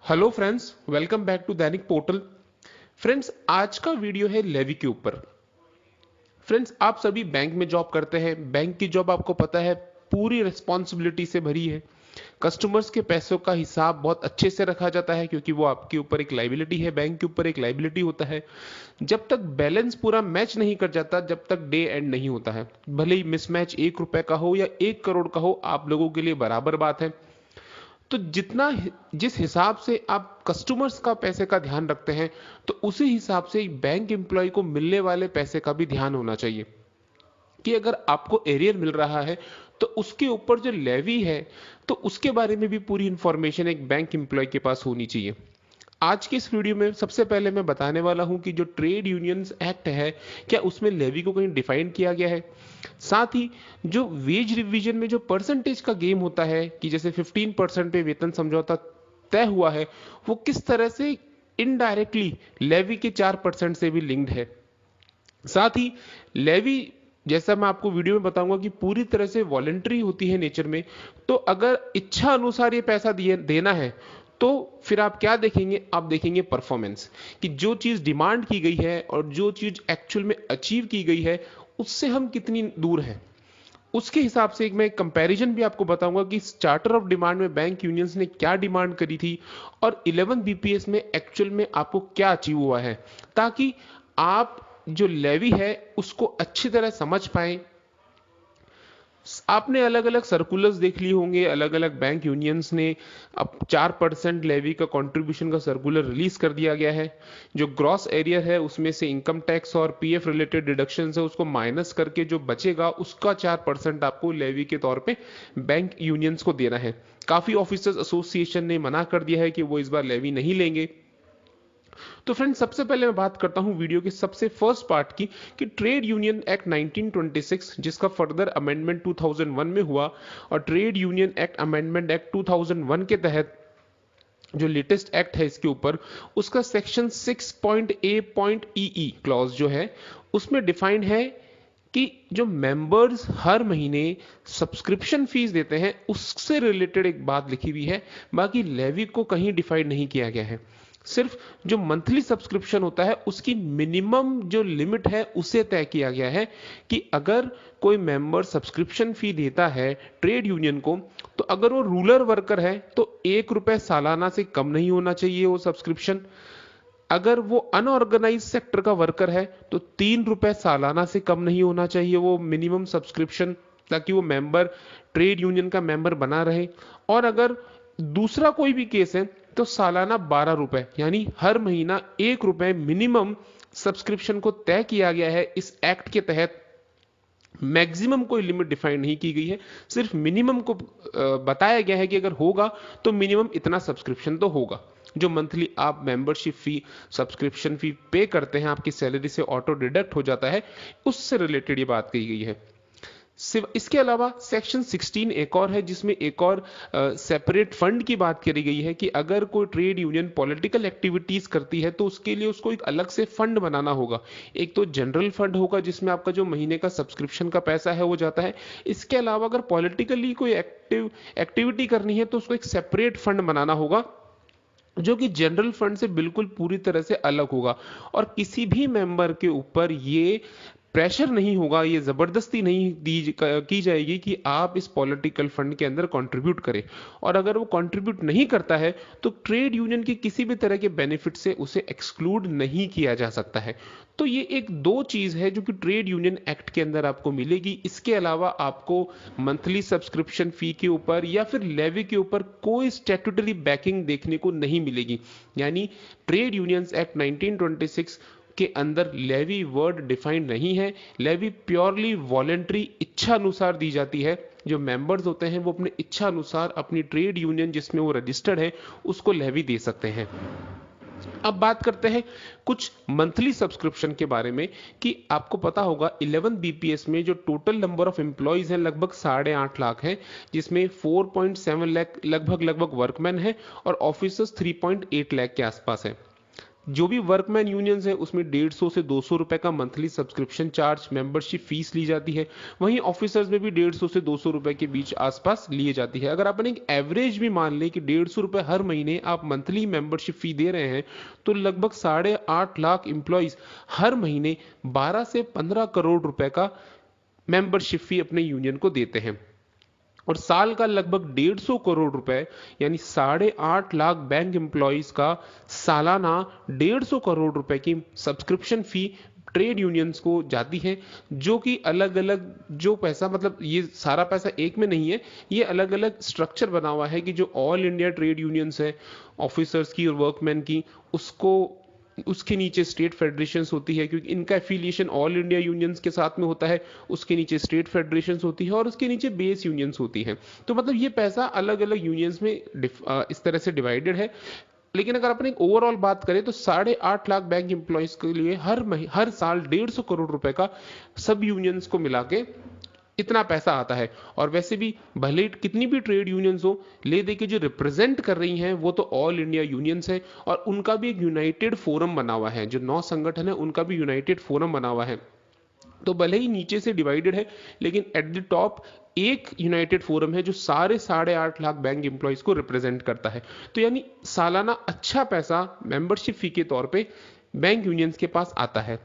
Hello friends, welcome back to Dainik portal. Friends, आज का video है लेवी के ऊपर। फ्रेंड्स, आप सभी बैंक में जॉब करते हैं। बैंक की जॉब आपको पता है पूरी रिस्पॉन्सिबिलिटी से भरी है। कस्टमर्स के पैसों का हिसाब बहुत अच्छे से रखा जाता है क्योंकि वो आपके ऊपर एक लाइबिलिटी है, बैंक के ऊपर एक लाइबिलिटी होता है। जब तक बैलेंस पूरा मैच नहीं कर जाता, जब तक डे एंड नहीं होता है, भले ही मिसमैच 1 रुपए का हो या 1 करोड़ का हो, आप लोगों के लिए बराबर बात है। तो जिस हिसाब से आप कस्टमर्स का पैसे का ध्यान रखते हैं, तो उसी हिसाब से एक बैंक एम्प्लॉय को मिलने वाले पैसे का भी ध्यान होना चाहिए कि अगर आपको एरियर मिल रहा है तो उसके ऊपर जो लेवी है, तो उसके बारे में भी पूरी इंफॉर्मेशन एक बैंक एम्प्लॉय के पास होनी चाहिए। आज की इस वीडियो में सबसे पहले मैं बताने वाला हूं कि जो ट्रेड यूनियंस एक्ट है, क्या उसमें लेवी को कहीं डिफाइन किया गया है। साथ ही जो वेज रिवीजन में जो परसेंटेज का गेम होता है कि जैसे 15% पे वेतन समझौता तय हुआ है, वो किस तरह से इनडायरेक्टली लेवी के 4% से भी लिंक्ड है। साथ ही लेवी, जैसा मैं आपको वीडियो में बताऊंगा, कि पूरी तरह से वॉलेंट्री होती है नेचर में। तो अगर इच्छा अनुसार ये पैसा देना है, तो फिर आप क्या देखेंगे? आप देखेंगे परफॉर्मेंस, कि जो चीज डिमांड की गई है और जो चीज एक्चुअल में अचीव की गई है, उससे हम कितनी दूर हैं। उसके हिसाब से मैं एक कंपैरिजन भी आपको बताऊंगा कि चार्टर ऑफ डिमांड में बैंक यूनियंस ने क्या डिमांड करी थी और 11 बीपीएस में एक्चुअल में आपको क्या अचीव हुआ है, ताकि आप जो लेवी है उसको अच्छी तरह समझ पाए। आपने अलग अलग सर्कुलर्स देख लिए होंगे, अलग अलग बैंक यूनियंस ने अब 4% लेवी का कंट्रीब्यूशन का सर्कुलर रिलीज कर दिया गया है। जो ग्रॉस एरियर है उसमें से इनकम टैक्स और पीएफ रिलेटेड डिडक्शन है उसको माइनस करके जो बचेगा उसका 4% आपको लेवी के तौर पे बैंक यूनियंस को देना है। काफी ऑफिसर्स एसोसिएशन ने मना कर दिया है कि वो इस बार लेवी नहीं लेंगे। तो फ्रेंड्स, सबसे पहले मैं बात करता हूं वीडियो के सबसे फर्स्ट पार्ट की, कि ट्रेड यूनियन एक्ट 1926 जिसका फर्दर अमेंडमेंट 2001 में हुआ, और trade union act amendment act 2001 के तहत जो लेटेस्ट एक्ट है इसके ऊपर, उसका सेक्शन 6.A.E क्लॉज जो है उसमें डिफाइंड है कि जो मेंबर्स हर महीने सब्सक्रिप्शन फीस देते हैं उससे रिलेटेड एक बात लिखी हुई है। बाकी लेवी को कहीं डिफाइन नहीं किया गया है। सिर्फ जो मंथली सब्सक्रिप्शन होता है उसकी मिनिमम जो लिमिट है उसे तय किया गया है, कि अगर कोई मेंबर सब्सक्रिप्शन फी देता है ट्रेड यूनियन को, तो अगर वो रूरल वर्कर है तो 1 रुपए सालाना से कम नहीं होना चाहिए वो सब्सक्रिप्शन। अगर वो अनऑर्गेनाइज सेक्टर का वर्कर है तो 3 रुपए सालाना से कम नहीं होना चाहिए वो मिनिमम सब्सक्रिप्शन, ताकि वो मेंबर ट्रेड यूनियन का मेंबर बना रहे। और अगर दूसरा कोई भी केस है तो सालाना 12 रुपए, यानी हर महीना 1 रुपए मिनिमम सब्सक्रिप्शन को तय किया गया है इस एक्ट के तहत। मैक्सिमम कोई लिमिट डिफाइन नहीं की गई है, सिर्फ मिनिमम को बताया गया है कि अगर होगा तो मिनिमम इतना सब्सक्रिप्शन तो होगा। जो मंथली आप मेंबरशिप फी, सब्सक्रिप्शन फी पे करते हैं, आपकी सैलरी से ऑटो डिडक्ट हो जाता है, उससे रिलेटेड ये बात कही गई है। इसके अलावा सेक्शन 16 एक और है जिसमें एक और सेपरेट फंड की बात करी गई है, कि अगर कोई ट्रेड यूनियन पॉलिटिकल एक्टिविटीज करती है तो उसके लिए उसको एक अलग से फंड बनाना होगा। एक तो जनरल फंड होगा जिसमें आपका जो महीने का सब्सक्रिप्शन का पैसा है वो जाता है। इसके अलावा अगर पॉलिटिकली कोई एक्टिविटी करनी है तो उसको एक सेपरेट फंड बनाना होगा, जो कि जनरल फंड से बिल्कुल पूरी तरह से अलग होगा। और किसी भी मेंबर के ऊपर ये प्रेशर नहीं होगा, ये जबरदस्ती नहीं की जाएगी कि आप इस पॉलिटिकल फंड के अंदर कंट्रीब्यूट करें। और अगर वो कंट्रीब्यूट नहीं करता है तो ट्रेड यूनियन की किसी भी तरह के बेनिफिट से उसे एक्सक्लूड नहीं किया जा सकता है। तो ये एक दो चीज है जो कि ट्रेड यूनियन एक्ट के अंदर आपको मिलेगी। इसके अलावा आपको मंथली सब्सक्रिप्शन फी के ऊपर या फिर लेवी के ऊपर कोई स्टैट्यूटरी बैकिंग देखने को नहीं मिलेगी। यानी ट्रेड यूनियंस एक्ट 1926 के अंदर लेवी वर्ड डिफाइंड नहीं है। लेवी प्योरली वॉलेंट्री, इच्छा अनुसार दी जाती है। जो मेंबर्स होते हैं वो अपने इच्छा अनुसार अपनी ट्रेड यूनियन जिसमें वो रजिस्टर्ड है उसको लेवी दे सकते हैं। अब बात करते हैं कुछ मंथली सब्सक्रिप्शन के बारे में, कि आपको पता होगा 11 बीपीएस में जो टोटल नंबर ऑफ एम्प्लॉइज हैं लगभग 8.5 लाख है, जिसमें 4.7 लाख लगभग वर्कमैन है और ऑफिसर्स 3.8 लाख के आसपास है। जो भी वर्कमैन यूनियंस है उसमें 150 से 200 रुपए का monthly subscription charge membership fees ली जाती है। वहीं ऑफिसर्स में भी 150 से 200 रुपए के बीच आसपास लिए जाती है। अगर अपन एक एवरेज भी मान लें कि 150 रुपए हर महीने आप मंथली मेंबरशिप फी दे रहे हैं, तो लगभग 8.5 लाख एम्प्लॉइज हर महीने 12 से 15 करोड़ रुपए का मेंबरशिप फी अपने यूनियन को देते हैं। और साल का लगभग 150 करोड़ रुपए यानी 8.5 लाख बैंक एम्प्लॉइज का सालाना 150 करोड़ रुपए की सब्सक्रिप्शन फी ट्रेड यूनियंस को जाती है, जो कि अलग अलग जो पैसा, मतलब ये सारा पैसा एक में नहीं है, ये अलग अलग स्ट्रक्चर बना हुआ है कि जो ऑल इंडिया ट्रेड यूनियंस है ऑफिसर्स की और वर्कमैन की, उसको उसके नीचे स्टेट फेडरेशंस होती है, क्योंकि इनका एफिलिएशन ऑल इंडिया यूनियंस के साथ में होता है। उसके नीचे स्टेट फेडरेशंस होती है और उसके नीचे बेस यूनियंस होती है। तो मतलब ये पैसा अलग अलग यूनियंस में इस तरह से डिवाइडेड है। लेकिन अगर अपन एक ओवरऑल बात करें तो 8.5 लाख बैंक एम्प्लॉइज के लिए हर साल 150 करोड़ रुपए का सब यूनियंस को मिला के इतना पैसा आता है। और वैसे भी भले ही कितनी भी ट्रेड यूनियंस हो, ले दे के जो रिप्रेजेंट कर रही हैं वो तो ऑल इंडिया यूनियंस है, और उनका भी एक यूनाइटेड फोरम बना हुआ है। जो 9 संगठन है उनका भी यूनाइटेड फोरम बना हुआ है। तो भले ही नीचे से डिवाइडेड है, लेकिन एट द टॉप एक यूनाइटेड फोरम है जो सारे 8.5 लाख बैंक एम्प्लॉइज को रिप्रेजेंट करता है। तो यानी सालाना अच्छा पैसा मेंबरशिप फी के तौर पे बैंक यूनियंस के पास आता है।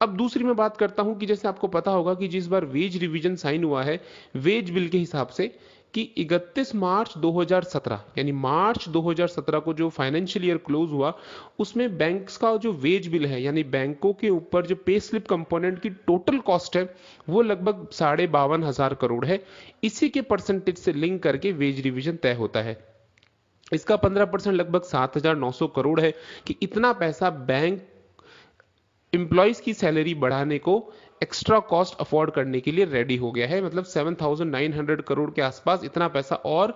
अब दूसरी मैं बात करता हूं कि जैसे आपको पता होगा कि जिस बार वेज रिवीजन साइन हुआ है वेज बिल के हिसाब से, कि 31 मार्च 2017 यानी मार्च 2017 को जो फाइनेंशियल ईयर क्लोज हुआ, उसमें बैंक्स का जो वेज बिल है यानी बैंकों के ऊपर जो पे स्लिप कंपोनेंट की टोटल कॉस्ट है वो लगभग 52,500 करोड़ है। इसी के परसेंटेज से लिंक करके वेज रिवीजन तय होता है। इसका 15% लगभग 7,900 करोड़ है कि इतना पैसा बैंक एम्प्लॉइज की सैलरी बढ़ाने को एक्स्ट्रा कॉस्ट अफोर्ड करने के लिए रेडी हो गया है। मतलब 7,900 करोड़ के आसपास इतना पैसा और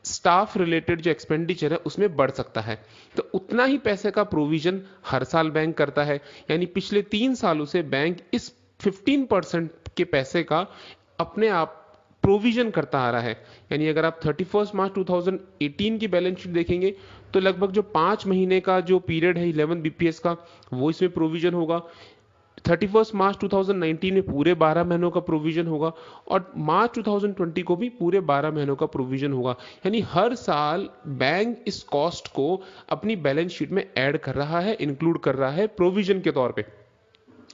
स्टाफ रिलेटेड जो एक्सपेंडिचर है उसमें बढ़ सकता है। तो उतना ही पैसे का प्रोविजन हर साल बैंक करता है। यानी पिछले 3 सालों से बैंक इस 15% के पैसे का अपने आप प्रोविजन करता आ रहा है। यानी अगर आप 31 मार्च 2018 की बैलेंस शीट देखेंगे तो लगभग जो 5 महीने का जो पीरियड है 11 बीपीएस का, वो इसमें प्रोविजन होगा। 31 मार्च 2019 में पूरे 12 महीनों का प्रोविजन होगा, और मार्च 2020 को भी पूरे 12 महीनों का प्रोविजन होगा। यानी हर साल बैंक इस कॉस्ट को अपनी बैलेंस शीट में ऐड कर रहा है, इंक्लूड कर रहा है प्रोविजन के तौर पे।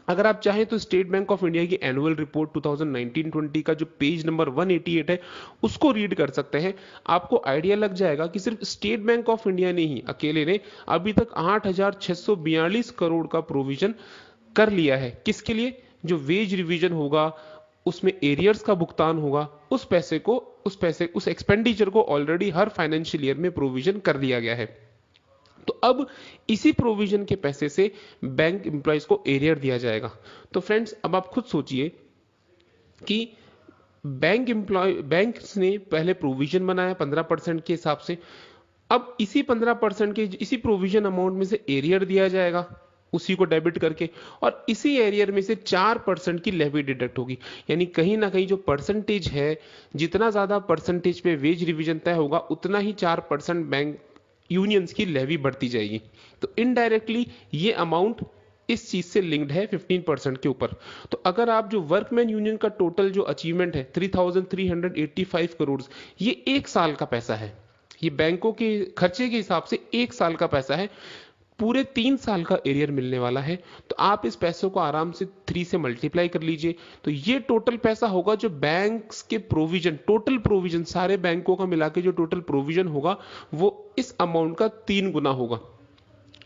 अगर आप चाहें तो स्टेट बैंक ऑफ इंडिया की एनुअल रिपोर्ट 2019-20 का जो पेज नंबर 188 है उसको रीड कर सकते हैं। आपको आइडिया लग जाएगा कि सिर्फ स्टेट बैंक ऑफ इंडिया ने ही अकेले ने अभी तक 8,642 करोड़ का प्रोविजन कर लिया है। किसके लिए? जो वेज रिवीजन होगा उसमें एरियर्स का भुगतान होगा, उस एक्सपेंडिचर को ऑलरेडी हर फाइनेंशियल ईयर में प्रोविजन कर लिया गया है। तो अब इसी प्रोविजन के पैसे से बैंक एम्प्लॉइज को एरियर दिया जाएगा। तो फ्रेंड्स अब आप खुद सोचिए कि बैंक्स ने पहले प्रोविजन बनाया 15% के हिसाब से, अब इसी 15% के इसी प्रोविजन अमाउंट में से एरियर दिया जाएगा उसी को डेबिट करके, और इसी एरियर में से 4% की लेवी डिडक्ट होगी। यानी कहीं ना कहीं जो परसेंटेज है, जितना ज्यादा परसेंटेज पे वेज रिवीजन तय होगा उतना ही 4% बैंक यूनियंस की लेवी बढ़ती जाएगी। तो इनडायरेक्टली ये अमाउंट इस चीज से लिंक्ड है 15% के ऊपर। तो अगर आप जो वर्कमैन यूनियन का टोटल जो अचीवमेंट है 3,385 करोड़, ये एक साल का पैसा है। ये बैंकों के खर्चे के हिसाब से एक साल का पैसा है, पूरे 3 साल का एरियर मिलने वाला है। तो आप इस पैसों को आराम से 3 से मल्टीप्लाई कर लीजिए, तो ये टोटल पैसा होगा जो बैंक्स के प्रोविजन, टोटल प्रोविजन सारे बैंकों का मिला के जो टोटल प्रोविजन होगा वो इस अमाउंट का 3 गुना होगा।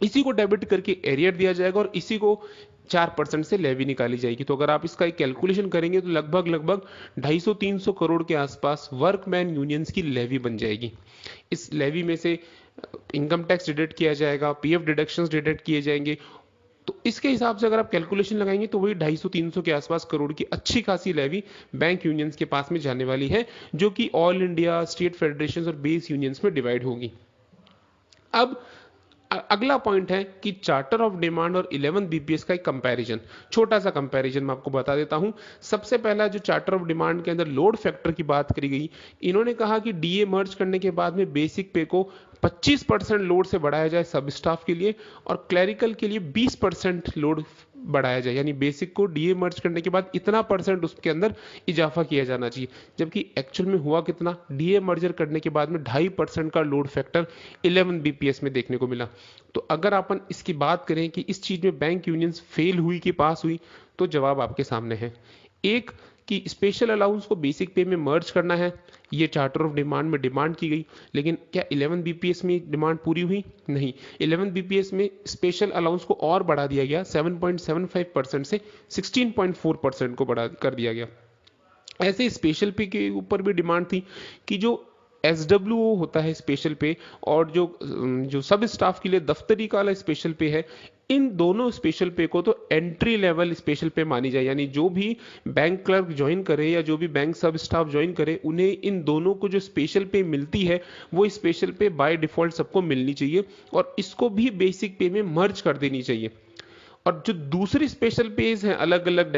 इसी को डेबिट करके एरियर दिया जाएगा और इसी को 4% से लेवी निकाली जाएगी। तो अगर आप इसका एक कैलकुलेशन करेंगे तो लगभग 250-300 करोड़ के आसपास वर्कमैन यूनियंस की लेवी बन जाएगी। इस लेवी में से इनकम टैक्स डिडक्ट किया जाएगा, पीएफ डिडक्शंस डिडक्ट किए जाएंगे। तो इसके हिसाब से अगर आप कैलकुलेशन लगाएंगे तो वही 250-300 के आसपास करोड़ की अच्छी खासी लेवी बैंक यूनियंस के पास में जाने वाली है, जो कि ऑल इंडिया, स्टेट फेडरेशन और बेस यूनियंस में डिवाइड होगी। अब अगला पॉइंट है कि चार्टर ऑफ डिमांड और 11 बीपीएस का एक कंपैरिजन, छोटा सा कंपैरिजन मैं आपको बता देता हूं। सबसे पहला जो चार्टर ऑफ डिमांड के अंदर लोड फैक्टर की बात करी गई, इन्होंने कहा कि डीए मर्ज करने के बाद में बेसिक पे को 25% लोड से बढ़ाया जाए सब स्टाफ के लिए, और क्लरिकल के लिए 20% लोड बढ़ाया जाए, यानी बेसिक को डीए मर्ज करने के बाद इतना परसेंट उसके अंदर इजाफा किया जाना चाहिए। जबकि एक्चुअल में हुआ कितना, डीए मर्जर करने के बाद में 2.5% का लोड फैक्टर 11 बीपीएस में देखने को मिला। तो अगर अपन इसकी बात करें कि इस चीज में बैंक यूनियंस फेल हुई कि पास हुई, तो जवाब आपके सामने है। एक कि स्पेशल अलाउंस को बेसिक पे में मर्ज करना है, ये चार्टर ऑफ डिमांड में डिमांड की गई, लेकिन क्या 11 बीपीएस में डिमांड पूरी हुई? नहीं। 11 बीपीएस में स्पेशल अलाउंस को और बढ़ा दिया गया, 7.75% से 16.4% को बढ़ा कर दिया गया। ऐसे स्पेशल पे के ऊपर भी डिमांड थी कि जो SWO होता है स्पेशल पे, और जो सब स्टाफ के लिए दफ्तरी का वाला स्पेशल पे है, इन दोनों स्पेशल पे को तो एंट्री लेवल स्पेशल पे मानी जाए, यानी जो भी बैंक क्लर्क ज्वाइन करे या जो भी बैंक सब स्टाफ ज्वाइन करे, उन्हें इन दोनों को जो स्पेशल पे मिलती है वो स्पेशल पे बाय डिफॉल्ट सबको मिलनी चाहिए, और इसको भी बेसिक पे में मर्ज कर देनी चाहिए। और जो दूसरी स्पेशल पेज हैं अलग अलग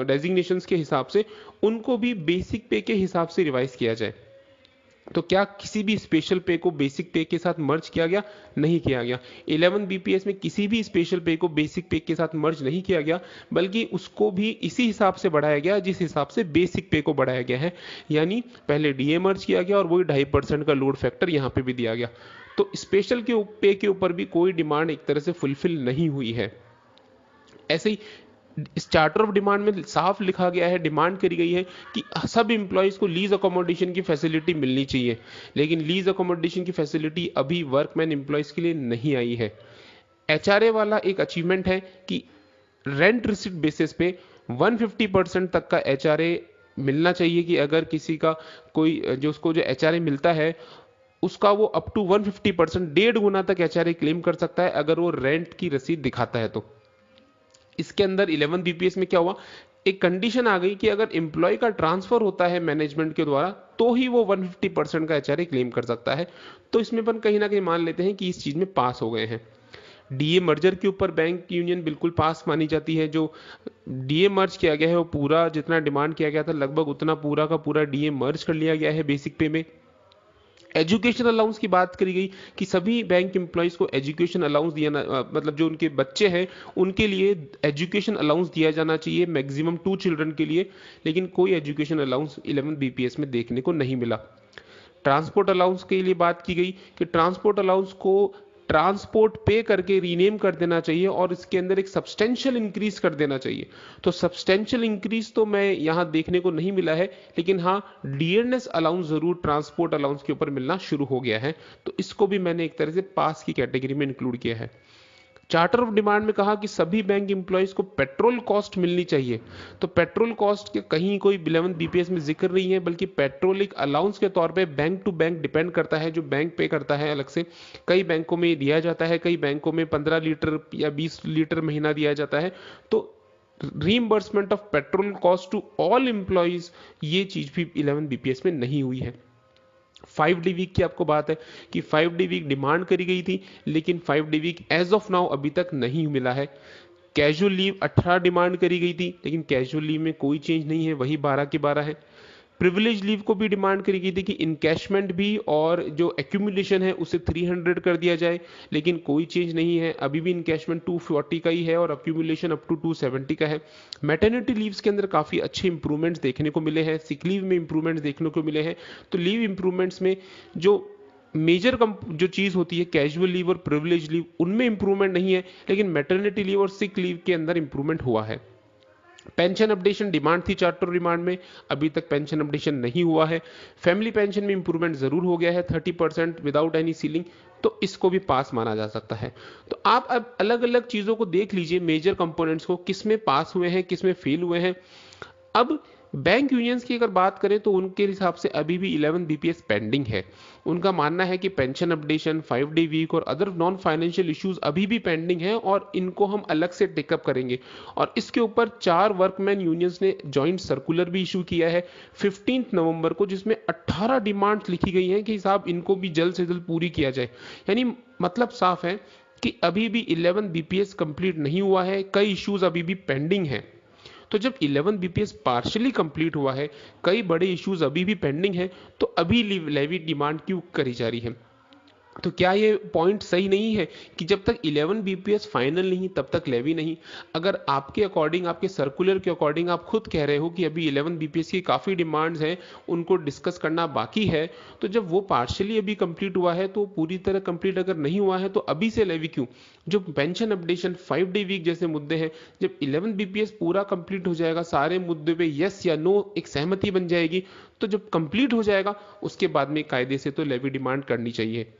डेजिग्नेशंस के हिसाब से, उनको भी बेसिक पे के हिसाब से रिवाइज किया जाए। तो क्या किसी भी स्पेशल पे को बेसिक पे के साथ मर्ज किया गया? नहीं किया गया। 11 बीपीएस में किसी भी स्पेशल पे को बेसिक पे के साथ मर्ज नहीं किया गया, बल्कि उसको भी इसी हिसाब से बढ़ाया गया जिस हिसाब से बेसिक पे को बढ़ाया गया है, यानी पहले डीए मर्ज किया गया और वही 2.5% का लोड फैक्टर यहां पे भी दिया गया। तो स्पेशल के पे के ऊपर भी कोई डिमांड एक तरह से फुलफिल नहीं हुई है। ऐसे ही इस चार्टर ऑफ डिमांड में साफ लिखा गया है, डिमांड करी गई है कि सब इंप्लॉइज को लीज अकोमोडेशन की फैसिलिटी मिलनी चाहिए, लेकिन लीज अकोमोडेशन की फैसिलिटी अभी वर्कमैन इंप्लॉइज के लिए नहीं आई है। एचआरए वाला एक अचीवमेंट है कि रेंट रिसिप्ट बेसिस पे 150% तक का एचआरए मिलना चाहिए, कि अगर किसी का कोई जो उसको जो एचआरए मिलता है उसका वो अप टू 150%, 1.5 गुना तक एचआरए क्लेम कर सकता है अगर वो रेंट की रसीद दिखाता है। तो इसके अंदर 11 बीपीएस में क्या हुआ, एक कंडीशन आ गई कि अगर एम्प्लॉय का ट्रांसफर होता है मैनेजमेंट के द्वारा तो ही वो 150% का एचआरए क्लेम कर सकता है। तो इसमें अपन कहीं ना कहीं मान लेते हैं कि इस चीज में पास हो गए हैं। डीए मर्जर के ऊपर बैंक यूनियन बिल्कुल पास मानी जाती है। जो डीए मर्ज किया गया है वो पूरा जितना डिमांड किया गया था लगभग उतना पूरा का पूरा डीए मर्ज कर लिया गया है बेसिक पे में। एजुकेशन अलाउंस की बात करी गई कि सभी बैंक एम्प्लॉइज को एजुकेशन अलाउंस दिया मतलब जो उनके बच्चे हैं उनके लिए एजुकेशन अलाउंस दिया जाना चाहिए, मैक्सिमम 2 चिल्ड्रन के लिए, लेकिन कोई एजुकेशन अलाउंस 11 बीपीएस में देखने को नहीं मिला। ट्रांसपोर्ट अलाउंस के लिए बात की गई कि ट्रांसपोर्ट अलाउंस को ट्रांसपोर्ट पे करके रीनेम कर देना चाहिए और इसके अंदर एक सब्सटेंशियल इंक्रीज कर देना चाहिए। तो सब्सटेंशियल इंक्रीज तो मैं यहां देखने को नहीं मिला है, लेकिन हाँ डियरनेस अलाउंस जरूर ट्रांसपोर्ट अलाउंस के ऊपर मिलना शुरू हो गया है। तो इसको भी मैंने एक तरह से पास की कैटेगरी में इंक्लूड किया है। चार्टर ऑफ डिमांड में कहा कि सभी बैंक एम्प्लॉइज को पेट्रोल कॉस्ट मिलनी चाहिए। तो पेट्रोल कॉस्ट के कहीं कोई 11 बीपीएस में जिक्र नहीं है, बल्कि पेट्रोल एक अलाउंस के तौर पे बैंक टू बैंक डिपेंड करता है, जो बैंक पे करता है अलग से। कई बैंकों में दिया जाता है, कई बैंकों में 15 लीटर या 20 लीटर महीना दिया जाता है। तो reimbursement of petrol cost to all employees, ये चीज भी 11 बीपीएस में नहीं हुई है। 5 डे वीक की आपको बात है कि 5 डे वीक डिमांड करी गई थी, लेकिन 5 day week as of now अभी तक नहीं मिला है। कैजुअल लीव 18 डिमांड करी गई थी, लेकिन कैजुअल लीव में कोई चेंज नहीं है, वही 12 के 12 है। प्रिविलेज लीव को भी डिमांड करी गई थी कि इनकैशमेंट भी और जो एक्यूमुलेशन है उसे 300 कर दिया जाए, लेकिन कोई चेंज नहीं है, अभी भी इनकैशमेंट 240 का ही है और एक्यूमुलेशन अप टू 270 का है। मैटरनिटी लीव्स के अंदर काफी अच्छे इंप्रूवमेंट्स देखने को मिले हैं, सिक लीव में इंप्रूवमेंट्स देखने को मिले हैं। तो लीव इंप्रूवमेंट्स में जो मेजर जो चीज होती है कैजुअल लीव और प्रिविलेज लीव, उनमें इंप्रूवमेंट नहीं है, लेकिन मैटरनिटी लीव और सिक लीव के अंदर इंप्रूवमेंट हुआ है। पेंशन अपडेशन डिमांड थी चार्टर डिमांड में, अभी तक पेंशन अपडेशन नहीं हुआ है। फैमिली पेंशन में इंप्रूवमेंट जरूर हो गया है 30% विदाउट एनी सीलिंग, तो इसको भी पास माना जा सकता है। तो आप अब अलग अलग चीजों को देख लीजिए, मेजर कंपोनेंट्स को, किसमें पास हुए हैं किसमें फेल हुए हैं। अब बैंक यूनियंस की अगर बात करें तो उनके हिसाब से अभी भी 11 बीपीएस पेंडिंग है। उनका मानना है कि पेंशन अपडेशन, 5 डे वीक और अदर नॉन फाइनेंशियल इश्यूज अभी भी पेंडिंग है और इनको हम अलग से टेकअप करेंगे। और इसके ऊपर 4 वर्कमैन यूनियंस ने जॉइंट सर्कुलर भी इशू किया है 15 नवंबर को, जिसमें 18 डिमांड्स लिखी गई हैं कि साहब इनको भी जल्द से जल्द पूरी किया जाए। यानी मतलब साफ है कि अभी भी 11 बीपीएस कंप्लीट नहीं हुआ है, कई इश्यूज अभी भी पेंडिंग हैं। तो जब 11 बीपीएस पार्शियली कंप्लीट हुआ है, कई बड़े इश्यूज अभी भी पेंडिंग है, तो अभी लेवी डिमांड क्यों करी जा रही है? तो क्या ये पॉइंट सही नहीं है कि जब तक 11 बीपीएस फाइनल नहीं तब तक लेवी नहीं? अगर आपके अकॉर्डिंग, आपके सर्कुलर के अकॉर्डिंग आप खुद कह रहे हो कि अभी 11 बीपीएस की काफ़ी डिमांड्स हैं, उनको डिस्कस करना बाकी है, तो जब वो पार्शियली अभी कंप्लीट हुआ है तो पूरी तरह कंप्लीट अगर नहीं हुआ है तो अभी से लेवी क्यों? जो पेंशन अपडेशन, 5 डे वीक जैसे मुद्दे हैं, जब 11 बीपीएस पूरा कंप्लीट हो जाएगा, सारे मुद्दे पे यस या नो एक सहमति बन जाएगी, तो जब कंप्लीट हो जाएगा उसके बाद में कायदे से तो लेवी डिमांड करनी चाहिए।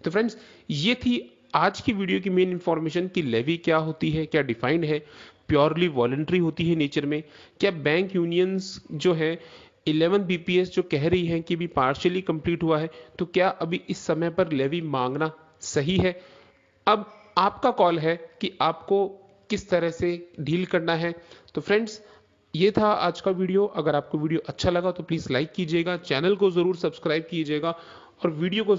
तो फ्रेंड्स, ये थी आज की वीडियो की मेन इंफॉर्मेशन कि लेवी क्या होती है, क्या डिफाइंड है, प्योरली वॉलेंट्री होती है नेचर में, क्या बैंक यूनियंस जो है 11 बीपीएस जो कह रही हैं कि भी पार्शियली कंप्लीट हुआ है, तो क्या अभी इस समय पर लेवी मांगना सही है? अब आपका कॉल है कि आपको किस तरह से डील करना है। तो फ्रेंड्स, ये था आज का वीडियो। अगर आपको वीडियो अच्छा लगा तो प्लीज़ लाइक कीजिएगा, चैनल को ज़रूर सब्सक्राइब कीजिएगा और वीडियो को